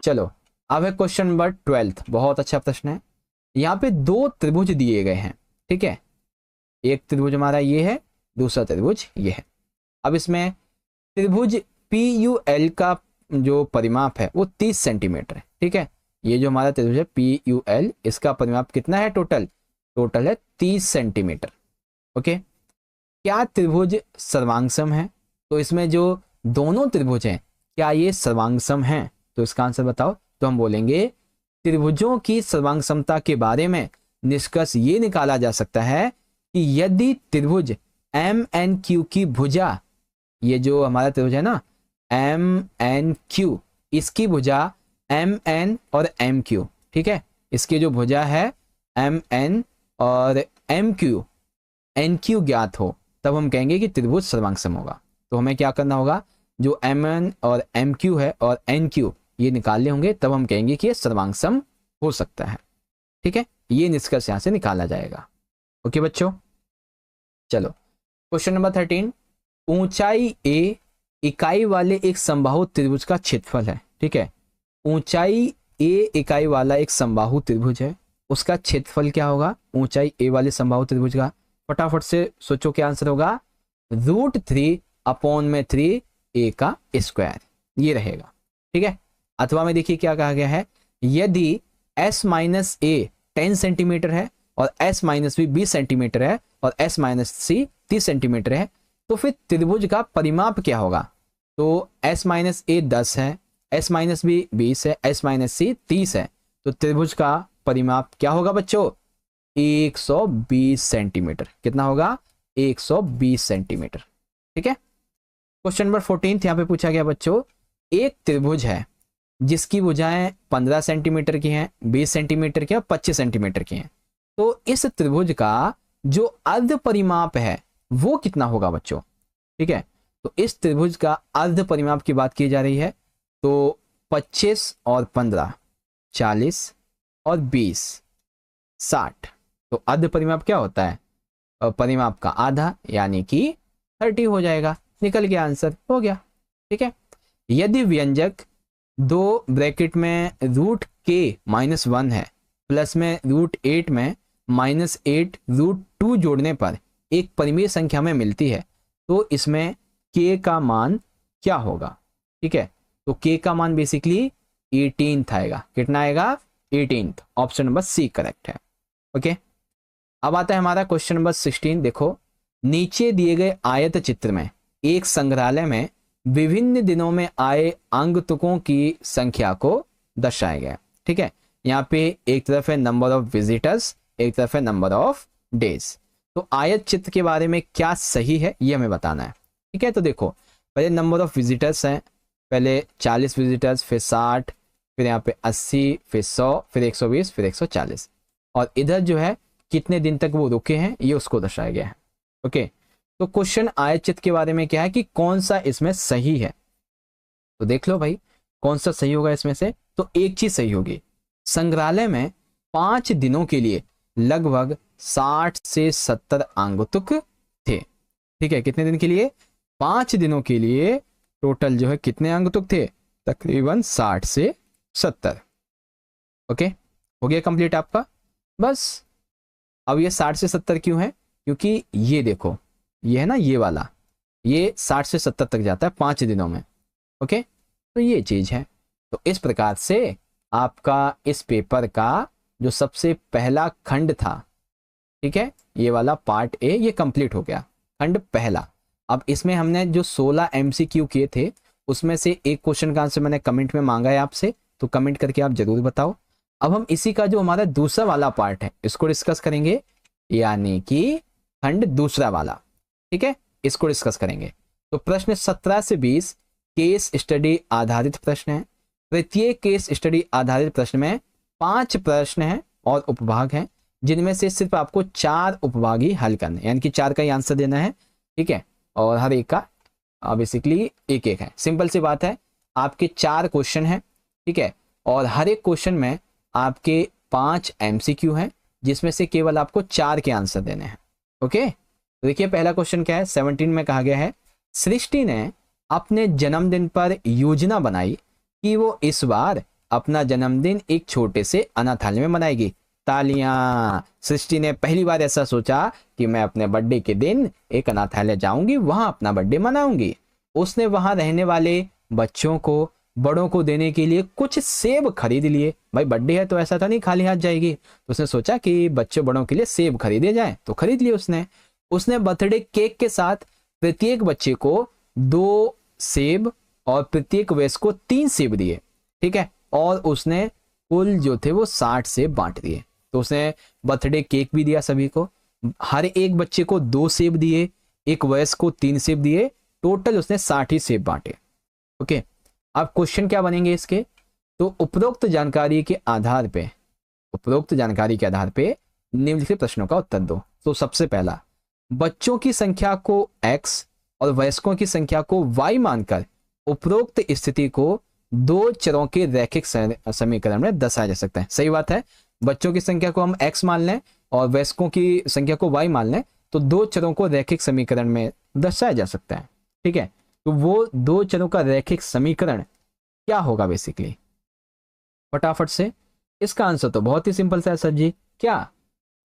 चलो अब है क्वेश्चन नंबर 12। बहुत अच्छा प्रश्न है। यहाँ पे दो त्रिभुज दिए गए हैं, ठीक है। एक त्रिभुज हमारा ये है, दूसरा त्रिभुज ये है। अब इसमें त्रिभुज PUL का जो परिमाप है वो 30 सेंटीमीटर है, ठीक है। ये जो हमारा त्रिभुज है PUL, इसका परिमाप कितना है? टोटल है 30 सेंटीमीटर। ओके, क्या त्रिभुज सर्वांगसम है? तो इसमें जो दोनों त्रिभुज हैं क्या ये सर्वांगसम हैं? तो इसका आंसर बताओ। तो हम बोलेंगे त्रिभुजों की सर्वांगसमता के बारे में निष्कर्ष ये निकाला जा सकता है कि यदि त्रिभुज MNQ की भुजा, ये जो हमारा त्रिभुज है ना MNQ, इसकी भुजा MN और MQ, ठीक है। इसकी जो भुजा है MN और MQ, NQ ज्ञात हो, तब हम कहेंगे कि त्रिभुज सर्वांगसम होगा। तो हमें क्या करना होगा? जो MN और MQ है और NQ ये निकालने होंगे, तब हम कहेंगे कि ये सर्वांगसम हो सकता है, ठीक है। ये निष्कर्ष यहां से निकाला जाएगा। ओके बच्चों, चलो क्वेश्चन नंबर 13। ऊंचाई A इकाई वाले एक समबाहु त्रिभुज का क्षेत्रफल है, ठीक है। ऊंचाई A इकाई वाला एक समबाहु त्रिभुज है, उसका क्षेत्रफल क्या होगा? ऊंचाई A वाले समबाहु त्रिभुज का फटाफट से सोचो क्या आंसर होगा? √3/3 A का स्क्वायर, ये रहेगा, ठीक है। अथवा में देखिए क्या कहा गया है, यदि S माइनस A 10 सेंटीमीटर है और S माइनस B 20 सेंटीमीटर है और S माइनस C 30 सेंटीमीटर है, तो फिर त्रिभुज का परिमाप क्या होगा? तो S माइनस A 10 है, S माइनस B 20 है, S माइनस C 30 है, तो त्रिभुज का परिमाप क्या होगा बच्चों? 120 सेंटीमीटर। कितना होगा? 120 सेंटीमीटर, ठीक है। क्वेश्चन नंबर 14 यहाँ पे पूछा गया बच्चों, एक त्रिभुज है जिसकी भुजाएं 15 सेंटीमीटर की हैं, 20 सेंटीमीटर की और 25 सेंटीमीटर की हैं। तो इस त्रिभुज का जो अर्ध परिमाप है वो कितना होगा बच्चों? ठीक है, तो इस त्रिभुज का अर्ध परिमाप की बात की जा रही है। तो 25 और 15 40 और 20 60। तो अर्ध परिमाप क्या होता है? परिमाप का आधा, यानी कि 30 हो जाएगा। निकल गया, आंसर हो गया, ठीक है। यदि व्यंजक 2 ब्रैकेट में √k-1 है प्लस में √8 में -8 √2 जोड़ने पर एक परिमेय संख्या में मिलती है, तो इसमें k का मान क्या होगा? ठीक है, तो k का मान बेसिकली 18 आएगा। कितना आएगा? 18। ऑप्शन नंबर सी करेक्ट है। ओके, अब आता है हमारा क्वेश्चन नंबर 16। देखो, नीचे दिए गए आयत चित्र में एक संग्रहालय में विभिन्न दिनों में आए आगंतुकों की संख्या को दर्शाया गया। ठीक है, यहाँ पे एक तरफ है नंबर ऑफ विजिटर्स, एक तरफ है नंबर ऑफ डेज। तो आयत चित्र के बारे में क्या सही है ये हमें बताना है। ठीक है, तो देखो पहले नंबर ऑफ विजिटर्स हैं, पहले 40 विजिटर्स, फिर 60, फिर यहाँ पे 80, फिर 100, फिर 120, फिर 140, और इधर जो है कितने दिन तक वो रुके हैं ये उसको दर्शाया गया है। ओके, तो क्वेश्चन आयत चित्र के बारे में क्या है कि कौन सा इसमें सही है। तो देख लो भाई कौन सा सही होगा इसमें से। तो एक चीज सही होगी, संग्रहालय में 5 दिनों के लिए लगभग 60 से 70 आगंतुक थे। ठीक है, कितने दिन के लिए? 5 दिनों के लिए टोटल जो है कितने आगंतुक थे? तकरीबन 60 से 70। ओके, हो गया कंप्लीट आपका। बस अब ये 60 से 70 क्यों है? क्योंकि ये देखो, ये है ना ये वाला, ये 60 से 70 तक जाता है 5 दिनों में। ओके, तो ये चीज है। तो इस प्रकार से आपका इस पेपर का जो सबसे पहला खंड था, ठीक है, ये वाला पार्ट ए, ये कंप्लीट हो गया, खंड पहला। अब इसमें हमने जो 16 MCQ किए थे उसमें से एक क्वेश्चन का आंसर मैंने कमेंट में मांगा है आपसे, तो कमेंट करके आप जरूर बताओ। अब हम इसी का जो हमारा दूसरा वाला पार्ट है इसको डिस्कस करेंगे, यानी कि खंड दूसरा वाला। ठीक है, इसको डिस्कस करेंगे। तो प्रश्न 17 से 20 केस स्टडी आधारित प्रश्न है। प्रत्येक केस स्टडी आधारित प्रश्न में 5 प्रश्न हैं और उपभाग हैं, जिनमें से सिर्फ आपको 4 उपभाग ही हल करने, यानी कि 4 का ही आंसर देना है। ठीक है, और हर एक का बेसिकली एक एक है। सिंपल सी बात है, आपके 4 क्वेश्चन हैं। ठीक है, और हर एक क्वेश्चन में आपके 5 MCQ हैं, जिसमें से केवल आपको 4 के आंसर देने हैं। ओके, तो देखिए पहला क्वेश्चन क्या है। 17 में कहा गया है, सृष्टि ने अपने जन्मदिन पर योजना बनाई कि वो इस बार अपना जन्मदिन एक छोटे से अनाथालय में मनाएगी। तालियां। सृष्टि ने पहली बार ऐसा सोचा कि मैं अपने बर्थडे के दिन एक अनाथालय जाऊंगी, वहां अपना बर्थडे मनाऊंगी। उसने वहां रहने वाले बच्चों को, बड़ों को देने के लिए कुछ सेब खरीद लिए। भाई बर्थडे है तो ऐसा था नहीं खाली हाथ जाएगी, तो उसने सोचा कि बच्चों बड़ों के लिए सेब खरीदे जाए, तो खरीद लिए उसने बर्थडे केक के साथ प्रत्येक बच्चे को 2 सेब और प्रत्येक वयस्क को 3 सेब दिए। ठीक है, और उसने कुल जो थे वो 60 सेब बांट दिए। तो उसने बर्थडे केक भी दिया सभी को, हर एक बच्चे को 2 सेब दिए, एक वयस्क को 3 सेब दिए, टोटल उसने 60 ही सेब बांटे। ओके, अब क्वेश्चन क्या बनेंगे इसके, तो उपरोक्त जानकारी के आधार पे निम्नलिखित प्रश्नों का उत्तर दो। तो सबसे पहला, बच्चों की संख्या को x और वयस्कों की संख्या को y मानकर उपरोक्त स्थिति को 2 चरों के रैखिक समीकरण में दर्शाया जा सकता है। सही बात है, बच्चों की संख्या को हम x मान लें और वयस्कों की संख्या को y मान लें तो 2 चरों को रैखिक समीकरण में दर्शाया जा सकता है। ठीक है, तो वो 2 चरों का रैखिक समीकरण क्या होगा बेसिकली, फटाफट से इसका आंसर तो बहुत ही सिंपल सा है सर जी। क्या,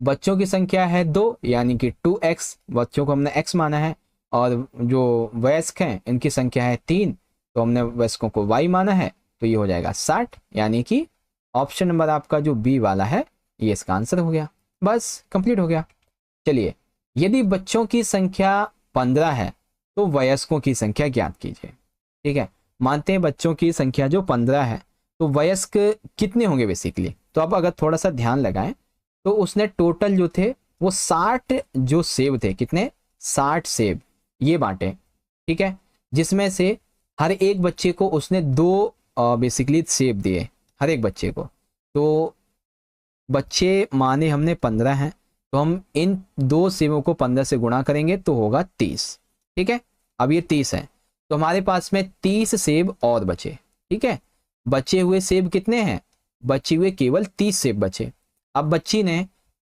बच्चों की संख्या है 2 यानी कि 2x, बच्चों को हमने x माना है, और जो वयस्क हैं इनकी संख्या है 3 तो हमने वयस्कों को y माना है, तो ये हो जाएगा 60, यानी कि ऑप्शन नंबर आपका जो बी वाला है ये इसका आंसर हो गया। बस कंप्लीट हो गया। चलिए, यदि बच्चों की संख्या 15 है तो वयस्कों की संख्या ज्ञात कीजिए। ठीक है, मानते हैं बच्चों की संख्या जो 15 है तो वयस्क कितने होंगे बेसिकली, तो अब अगर थोड़ा सा ध्यान लगाएं तो उसने टोटल जो थे वो 60 जो सेब थे, कितने, 60 सेब ये बांटे। ठीक है, जिसमें से हर एक बच्चे को उसने 2 बेसिकली सेब दिए हर एक बच्चे को। तो बच्चे माने हमने 15 हैं, तो हम इन 2 सेबों को 15 से गुणा करेंगे तो होगा 30। ठीक है, अब ये 30 है तो हमारे पास में 30 सेब और बचे। ठीक है, बचे हुए सेब कितने हैं, बचे हुए केवल 30 सेब बचे। अब बच्ची ने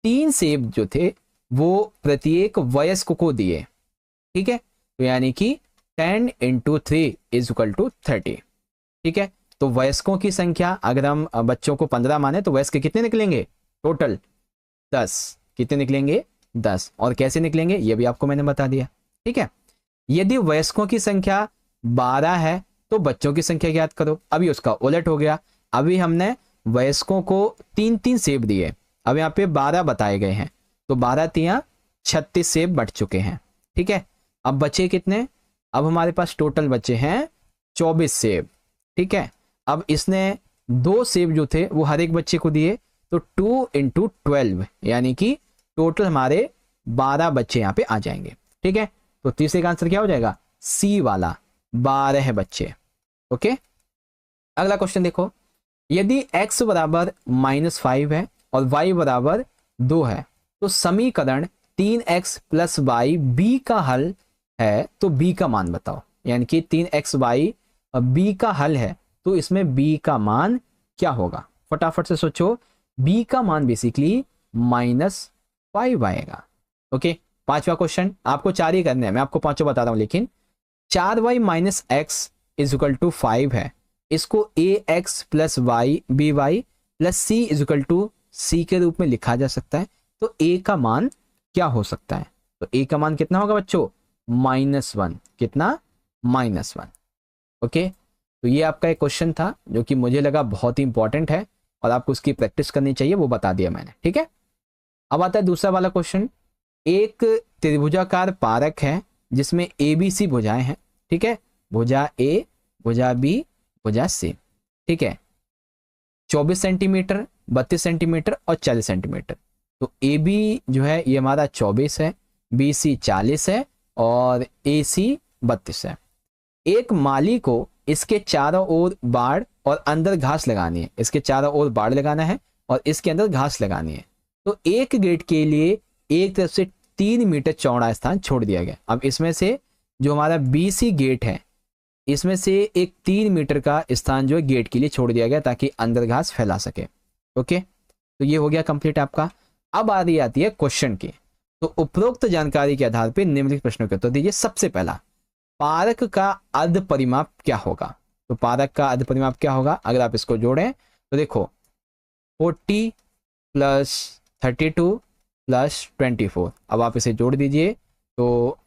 3 सेब जो थे वो प्रत्येक वयस्क को दिए। ठीक है, तो यानी कि 10 × 3 = 30। ठीक है, तो वयस्कों की संख्या अगर हम बच्चों को 15 माने तो वयस्क कितने निकलेंगे, टोटल 10। कितने निकलेंगे, 10। और कैसे निकलेंगे ये भी आपको मैंने बता दिया। ठीक है, यदि वयस्कों की संख्या 12 है तो बच्चों की संख्या ज्ञात करो। अभी उसका उलट हो गया, अभी हमने वयस्कों को 3 सेब दिए, अब यहाँ पे 12 बताए गए हैं, तो 12 × 36 सेब बट चुके हैं। ठीक है, अब बचे कितने, अब हमारे पास टोटल बचे हैं 24 सेब। ठीक है, अब इसने 2 सेब जो थे वो हर एक बच्चे को दिए, तो 2 × 12 यानी कि टोटल हमारे 12 बच्चे यहाँ पे आ जाएंगे। ठीक है, तो तीसरे का आंसर क्या हो जाएगा, सी वाला, 12 बच्चे। ओके, अगला क्वेश्चन देखो, यदि x बराबर -5 है और y बराबर 2 है तो समीकरण 3x + y b का हल है, तो b का मान बताओ। यानी कि 3xy b का हल है तो इसमें b का मान क्या होगा, फटाफट से सोचो। b का मान बेसिकली -5 आएगा। ओके, पांचवा क्वेश्चन, आपको 4 ही करने हैं, मैं आपको पांचों बता रहा हूं, लेकिन 4y - x = 5 है, इसको ax + y by + c = c के रूप में लिखा जा सकता है। तो a का मान क्या हो सकता है, तो a का मान कितना होगा बच्चों, -1। कितना, -1। ओके, तो ये आपका एक क्वेश्चन था जो कि मुझे लगा बहुत ही इंपॉर्टेंट है और आपको उसकी प्रैक्टिस करनी चाहिए, वो बता दिया मैंने। ठीक है, अब आता है दूसरा वाला क्वेश्चन। एक त्रिभुजाकार पारक है जिसमें ABC भुजाएं हैं। ठीक है, भुजा A, भुजा B, भुजा C। ठीक है, 24 सेंटीमीटर, 32 सेंटीमीटर और 40 सेंटीमीटर। तो AB जो है ये हमारा 24 है, BC 40 है और AC 32 है। एक माली को इसके चारों ओर बाड़ और अंदर घास लगानी है, इसके चारों ओर बाड़ लगाना है और इसके अंदर घास लगानी है। तो एक गेट के लिए एक तरफ से 3 मीटर चौड़ा स्थान छोड़ दिया गया। अब इसमें से जो हमारा BC गेट है इसमें से एक 3 मीटर का स्थान जो है गेट के लिए छोड़ दिया गया ताकि अंदर घास फैला सके। ओके, तो ये हो गया कंप्लीट आपका। अब आ रही आती है क्वेश्चन की, तो उपरोक्त जानकारी के आधार पर निम्नलिखित प्रश्नों के उत्तर दीजिए। सबसे पहला, पारक का अर्ध परिमाप क्या होगा, तो पारक का अर्ध परिमाप क्या होगा, अगर आप इसको जोड़ें तो देखो 40 प्लस 32 प्लस 24, अब आप इसे जोड़ दीजिए तो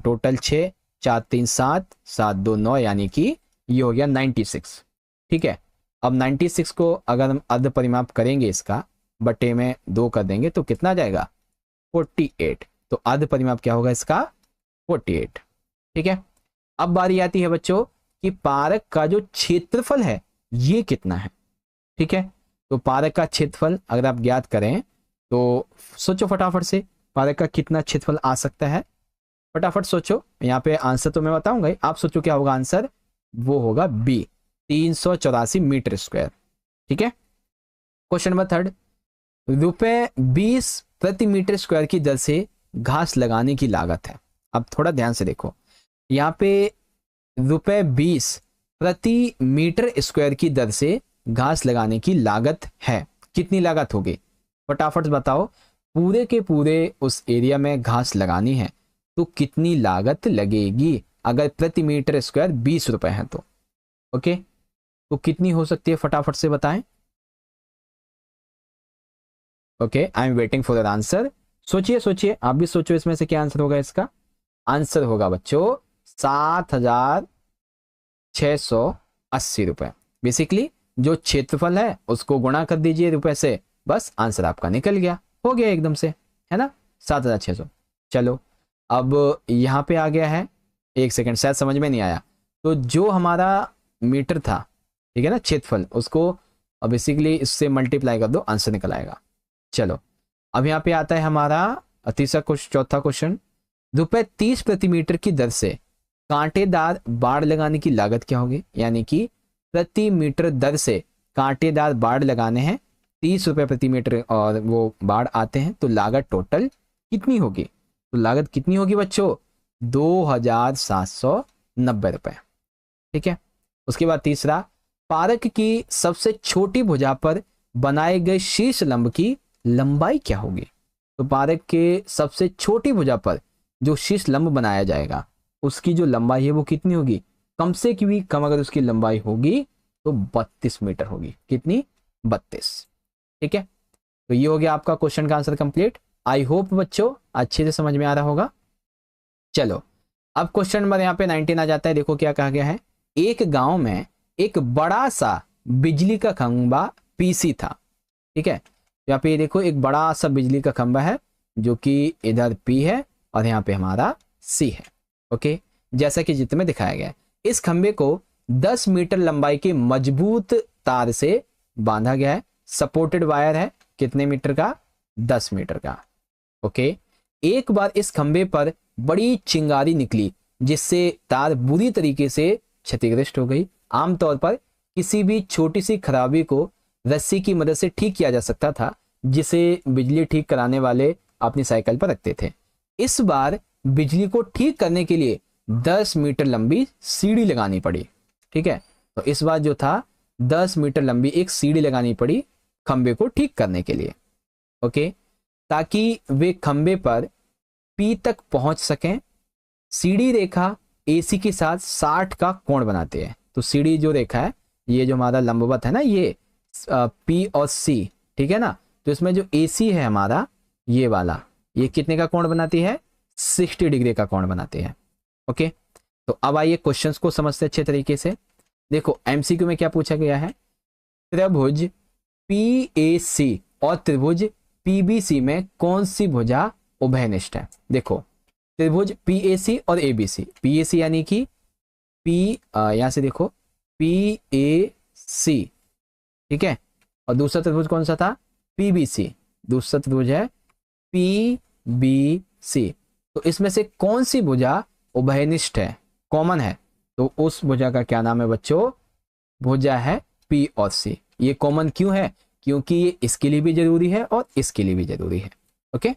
टोटल 6, 4 3 7, 7 2 9, यानी कि ये हो गया 96। ठीक है, अब 96 को अगर हम अर्ध परिमाप करेंगे इसका बटे में 2 कर देंगे तो कितना जाएगा 48। तो अर्ध परिमाप क्या होगा इसका 48। ठीक है, अब बारी आती है बच्चों कि पारक का जो क्षेत्रफल है ये कितना है। ठीक है, तो पारक का क्षेत्रफल अगर आप ज्ञात करें तो सोचो फटाफट से, पारक का कितना क्षेत्रफल आ सकता है, फटाफट सोचो। यहाँ पे आंसर तो मैं बताऊंगा ही, आप सोचो क्या होगा आंसर, वो होगा बी 384 मीटर स्क्वायर। ठीक है, क्वेश्चन नंबर 3, ₹20 प्रति मीटर स्क्वायर की दर से घास लगाने की लागत है। अब थोड़ा ध्यान से देखो, यहाँ पे ₹20 प्रति मीटर स्क्वायर की दर से घास लगाने की लागत है। कितनी लागत होगी फटाफट बताओ, पूरे के पूरे उस एरिया में घास लगानी है तो कितनी लागत लगेगी, अगर प्रति मीटर स्क्वायर 20 रुपए है तो। ओके, तो कितनी हो सकती है फटाफट से बताएं। Okay, I am waiting for the answer. सोचिए सोचिए, आप भी सोचो इसमें से क्या आंसर होगा इसका। आंसर होगा बच्चों 7,680 रुपए। बेसिकली जो क्षेत्रफल है उसको गुणा कर दीजिए रुपए से, बस आंसर आपका निकल गया, हो गया एकदम से, है ना 7,600। चलो अब यहाँ पे आ गया है, एक सेकंड शायद समझ में नहीं आया। तो जो हमारा मीटर था, ठीक है ना, क्षेत्रफल, उसको अब बेसिकली इससे मल्टीप्लाई कर दो, आंसर निकल आएगा। चलो अब यहाँ पे आता है हमारा तीसरा क्वेश्चन, चौथा क्वेश्चन, ₹30 प्रति मीटर की दर से कांटेदार बाड़ लगाने की लागत क्या होगी, यानी कि प्रति मीटर दर से कांटेदार बाड़ लगाने हैं, 30 रुपए प्रति मीटर और वो बाड़ आते हैं, तो लागत टोटल कितनी होगी। तो लागत कितनी होगी बच्चों 2,790 रुपए। ठीक है, उसके बाद तीसरा, पारक की सबसे छोटी भुजा पर बनाए गए शीर्ष लंब की लंबाई क्या होगी। तो पारक के सबसे छोटी भुजा पर जो शीर्ष लंब बनाया जाएगा उसकी जो लंबाई है वो कितनी होगी, कम से भी कम अगर उसकी लंबाई होगी तो 32 मीटर होगी। कितनी 32। ठीक है, तो ये हो गया आपका क्वेश्चन का आंसर कंप्लीट। आई होप बच्चों अच्छे से समझ में आ रहा होगा। चलो अब क्वेश्चन नंबर यहाँ पे 19 आ जाता है। देखो क्या कहा गया है, एक गांव में एक बड़ा सा बिजली का खंबा पीसी था। ठीक है, यहाँ पे देखो एक बड़ा सा बिजली का खंबा है जो कि इधर पी है और यहाँ पे हमारा सी है। ओके, जैसा कि चित्र में दिखाया गया है, इस खंबे को 10 मीटर लंबाई के मजबूत तार से बांधा गया है। सपोर्टेड वायर है कितने मीटर का, 10 मीटर का। ओके, एक बार इस खंबे पर बड़ी चिंगारी निकली जिससे तार बुरी तरीके से क्षतिग्रस्त हो गई। आमतौर पर किसी भी छोटी सी खराबी को रस्सी की मदद से ठीक किया जा सकता था, जिसे बिजली ठीक कराने वाले अपनी साइकिल पर रखते थे। इस बार बिजली को ठीक करने के लिए 10 मीटर लंबी सीढ़ी लगानी पड़ी। ठीक है, तो इस बार जो था 10 मीटर लंबी एक सीढ़ी लगानी पड़ी खंबे को ठीक करने के लिए। ओके, ताकि वे खंबे पर पी तक पहुंच सकें। सीढ़ी रेखा एसी के साथ 60 का कोण बनाते हैं। तो सीढ़ी जो रेखा है, ये जो हमारा लंबवत है ना, ये पी और सी, ठीक है ना, तो इसमें जो एसी है हमारा ये वाला, ये कितने का कोण बनाती है, 60 डिग्री का कोण बनाते हैं। ओके, तो अब आइए क्वेश्चंस को समझते अच्छे तरीके से। देखो एमसीक्यू में क्या पूछा गया है, त्रिभुज पीएसी और त्रिभुज पीबीसी में कौन सी भुजा उभयनिष्ठ है। देखो त्रिभुज पीएसी और एबीसी, पीएसी यानी कि पी, यहां से देखो पीएसी, ठीक है, और दूसरा त्रिभुज कौन सा था, पीबीसी, दूसरा त्रिभुज है पीबीसी। तो इसमें से कौन सी भुजा उभयनिष्ठ है, कॉमन है, तो उस भुजा का क्या नाम है बच्चों, भुजा है पी और सी। ये कॉमन क्यों है, क्योंकि ये इसके लिए भी जरूरी है और इसके लिए भी जरूरी है। ओके,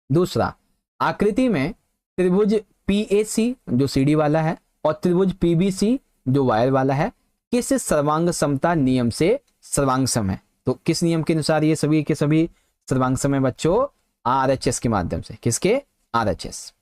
दूसरा, आकृति में त्रिभुज पीएसी जो सीढ़ी वाला है और त्रिभुज पीबीसी जो वायर वाला है किस सर्वांग समता नियम से सर्वांग सम है। तो किस नियम के अनुसार ये सभी के सभी सर्वांग सम है बच्चों, आरएचएस के माध्यम से। किसके, आरएचएस।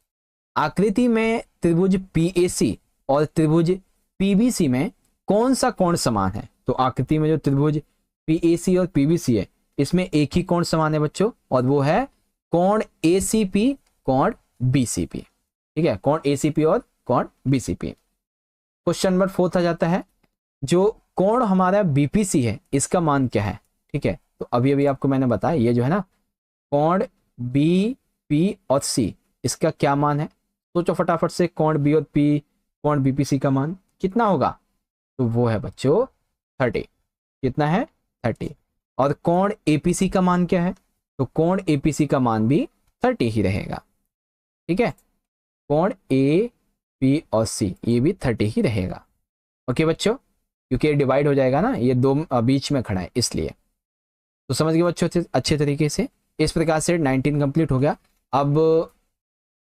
आकृति में त्रिभुज पीएसी और त्रिभुज पीबीसी में कौन सा कोण समान है। तो आकृति में जो त्रिभुज PAC और PBC है, इसमें एक ही कोण समान है बच्चों, और वो है कोण ACP कोण BCP। ठीक है, कोण ACP और कोण BCP। क्वेश्चन नंबर 4 आ जाता है, जो कोण हमारा BPC है इसका मान क्या है। ठीक है, तो अभी अभी आपको मैंने बताया, ये जो है ना कोण BP और C, इसका क्या मान है। सोचो फटाफट से, कोण B और P, कोण BPC का मान कितना होगा, तो वो है बच्चों 30। कितना है, 30। और कोण APC का मान क्या है, तो कोण APC का मान भी 30 ही रहेगा। ठीक है, कोण AP और C ये भी 30 ही रहेगा। ओके बच्चों, क्योंकि ये डिवाइड हो जाएगा ना, ये दो बीच में खड़ा है इसलिए। तो समझ गए बच्चों अच्छे तरीके से। इस प्रकार से 19 कंप्लीट हो गया। अब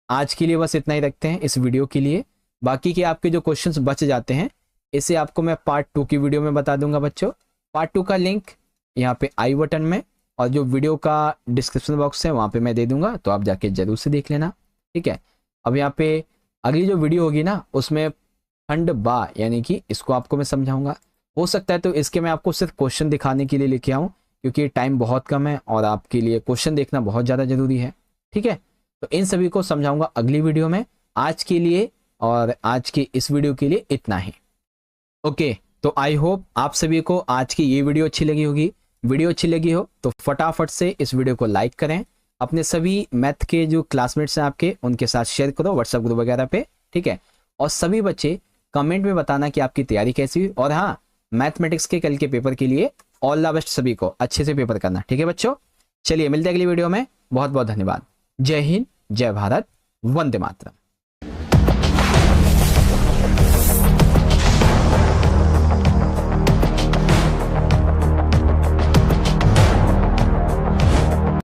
आज के लिए बस इतना ही रखते हैं इस वीडियो के लिए। बाकी के आपके जो क्वेश्चंस बच जाते हैं इसे आपको मैं पार्ट 2 की वीडियो में बता दूंगा बच्चों। पार्ट 2 का लिंक यहाँ पे आई बटन में और जो वीडियो का डिस्क्रिप्शन बॉक्स है वहाँ पे मैं दे दूंगा, तो आप जाके जरूर से देख लेना। ठीक है, अब यहाँ पे अगली जो वीडियो होगी ना उसमें खंड बा यानी कि इसको आपको मैं समझाऊंगा। हो सकता है तो इसके मैं आपको सिर्फ क्वेश्चन दिखाने के लिए लेके आऊँ, क्योंकि टाइम बहुत कम है और आपके लिए क्वेश्चन देखना बहुत ज़्यादा जरूरी है। ठीक है, तो इन सभी को समझाऊंगा अगली वीडियो में। आज के लिए और आज की इस वीडियो के लिए इतना ही। ओके, तो आई होप आप सभी को आज की ये वीडियो अच्छी लगी होगी। वीडियो अच्छी लगी हो तो फटाफट से इस वीडियो को लाइक करें, अपने सभी मैथ के जो क्लासमेट्स हैं आपके उनके साथ शेयर करो व्हाट्सएप ग्रुप वगैरह पे। ठीक है, और सभी बच्चे कमेंट में बताना कि आपकी तैयारी कैसी हुई। और हाँ, मैथमेटिक्स के कल के पेपर के लिए ऑल द बेस्ट सभी को, अच्छे से पेपर करना। ठीक है बच्चों, चलिए मिलते हैं अगली वीडियो में। बहुत बहुत धन्यवाद। जय हिंद, जय भारत, वंदे मातरम।